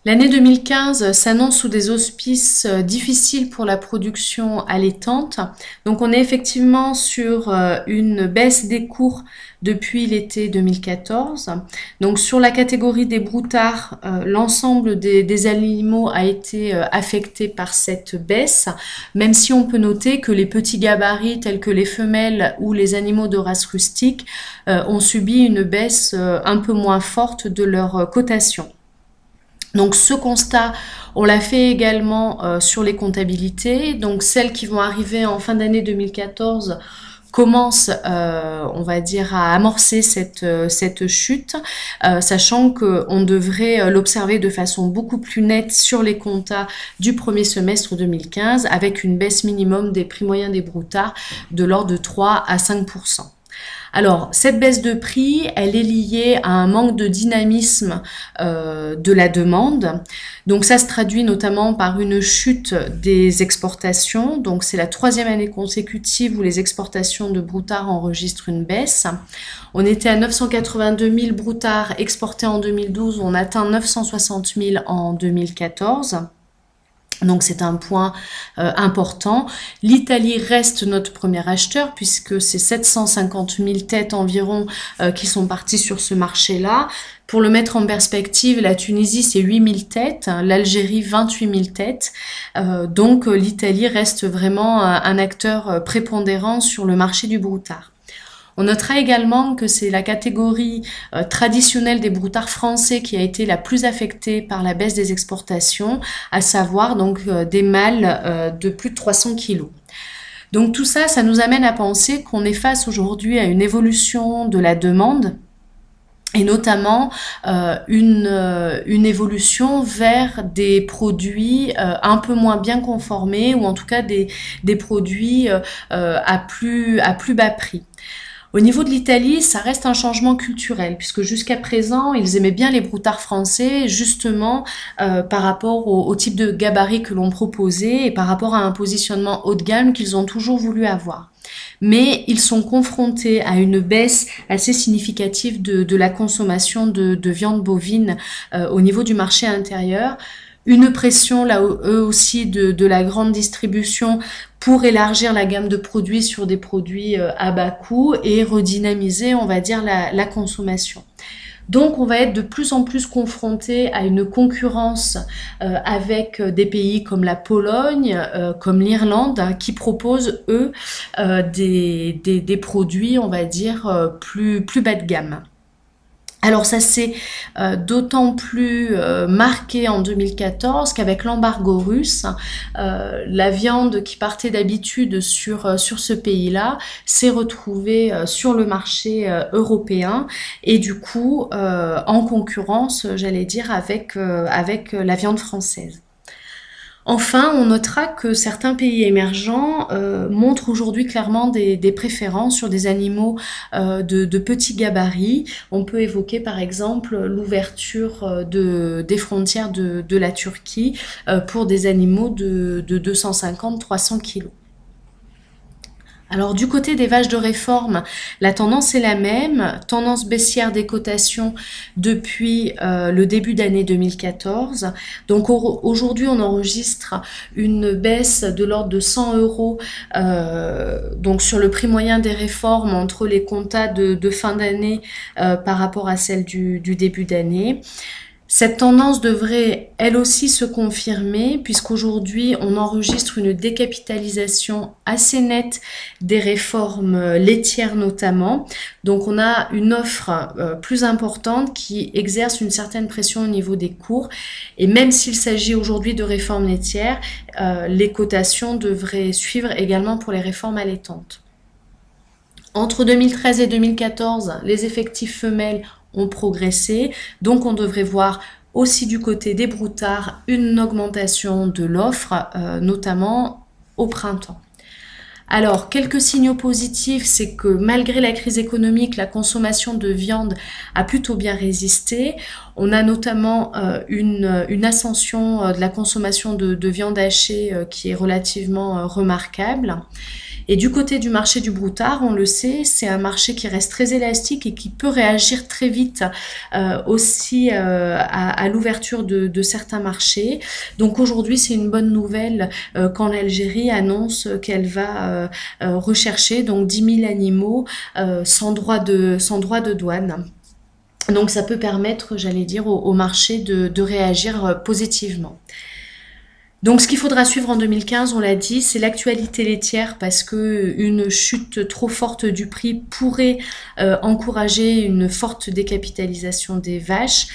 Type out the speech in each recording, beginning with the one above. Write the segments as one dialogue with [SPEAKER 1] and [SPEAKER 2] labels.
[SPEAKER 1] L'année 2015 s'annonce sous des auspices difficiles pour la production allaitante. Donc on est effectivement sur une baisse des cours depuis l'été 2014. Donc sur la catégorie des broutards, l'ensemble des animaux a été affecté par cette baisse, même si on peut noter que les petits gabarits tels que les femelles ou les animaux de race rustique ont subi une baisse un peu moins forte de leur cotation. Donc ce constat, on l'a fait également sur les comptabilités. Donc celles qui vont arriver en fin d'année 2014 commencent, on va dire, à amorcer cette chute, sachant qu'on devrait l'observer de façon beaucoup plus nette sur les comptas du premier semestre 2015, avec une baisse minimum des prix moyens des broutards de l'ordre de 3 à 5%. Alors, cette baisse de prix, elle est liée à un manque de dynamisme de la demande. Donc, ça se traduit notamment par une chute des exportations. Donc, c'est la 3e année consécutive où les exportations de broutards enregistrent une baisse. On était à 982 000 broutards exportés en 2012, on atteint 960 000 en 2014. Donc c'est un point important. L'Italie reste notre premier acheteur puisque c'est 750 000 têtes environ qui sont parties sur ce marché-là. Pour le mettre en perspective, la Tunisie c'est 8 000 têtes, l'Algérie 28 000 têtes. Donc l'Italie reste vraiment un acteur prépondérant sur le marché du broutard. On notera également que c'est la catégorie traditionnelle des broutards français qui a été la plus affectée par la baisse des exportations, à savoir donc des mâles de plus de 300 kg. Donc tout ça, ça nous amène à penser qu'on est face aujourd'hui à une évolution de la demande et notamment une évolution vers des produits un peu moins bien conformés ou en tout cas des produits à plus bas prix. Au niveau de l'Italie, ça reste un changement culturel, puisque jusqu'à présent, ils aimaient bien les broutards français, justement par rapport au type de gabarit que l'on proposait et par rapport à un positionnement haut de gamme qu'ils ont toujours voulu avoir. Mais ils sont confrontés à une baisse assez significative de la consommation de viande bovine au niveau du marché intérieur. Une pression là eux aussi de la grande distribution pour élargir la gamme de produits sur des produits à bas coût et redynamiser, on va dire, la consommation. Donc on va être de plus en plus confronté à une concurrence avec des pays comme la Pologne, comme l'Irlande, qui proposent eux des produits, on va dire, plus bas de gamme. Alors ça s'est d'autant plus marqué en 2014 qu'avec l'embargo russe, la viande qui partait d'habitude sur ce pays-là s'est retrouvée sur le marché européen et du coup en concurrence, j'allais dire, avec la viande française. Enfin, on notera que certains pays émergents montrent aujourd'hui clairement des préférences sur des animaux de petits gabarits. On peut évoquer par exemple l'ouverture des frontières de la Turquie pour des animaux de 250-300 kg. Alors du côté des vaches de réforme, la tendance est la même, tendance baissière des cotations depuis le début d'année 2014. Donc aujourd'hui on enregistre une baisse de l'ordre de 100 € donc sur le prix moyen des réformes entre les comptas de fin d'année par rapport à celle du début d'année. Cette tendance devrait elle aussi se confirmer puisqu'aujourd'hui on enregistre une décapitalisation assez nette des réformes laitières notamment. Donc on a une offre plus importante qui exerce une certaine pression au niveau des cours et même s'il s'agit aujourd'hui de réformes laitières, les cotations devraient suivre également pour les réformes allaitantes. Entre 2013 et 2014, les effectifs femelles ont progressé, donc on devrait voir aussi du côté des broutards une augmentation de l'offre, notamment au printemps. Alors, quelques signaux positifs, c'est que malgré la crise économique, la consommation de viande a plutôt bien résisté. On a notamment une ascension de la consommation de viande hachée qui est relativement remarquable. Et du côté du marché du broutard, on le sait, c'est un marché qui reste très élastique et qui peut réagir très vite aussi à l'ouverture de certains marchés. Donc aujourd'hui, c'est une bonne nouvelle quand l'Algérie annonce qu'elle va rechercher donc 10 000 animaux sans droit de douane. Donc ça peut permettre, j'allais dire, au marché de réagir positivement. Donc ce qu'il faudra suivre en 2015, on l'a dit, c'est l'actualité laitière parce que une chute trop forte du prix pourrait encourager une forte décapitalisation des vaches.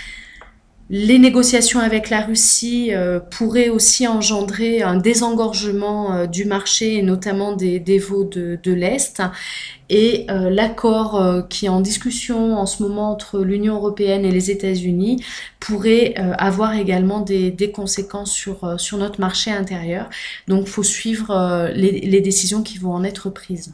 [SPEAKER 1] Les négociations avec la Russie pourraient aussi engendrer un désengorgement du marché et notamment des veaux de l'Est. Et l'accord qui est en discussion en ce moment entre l'Union européenne et les États-Unis pourrait avoir également des conséquences sur notre marché intérieur. Donc il faut suivre les décisions qui vont en être prises.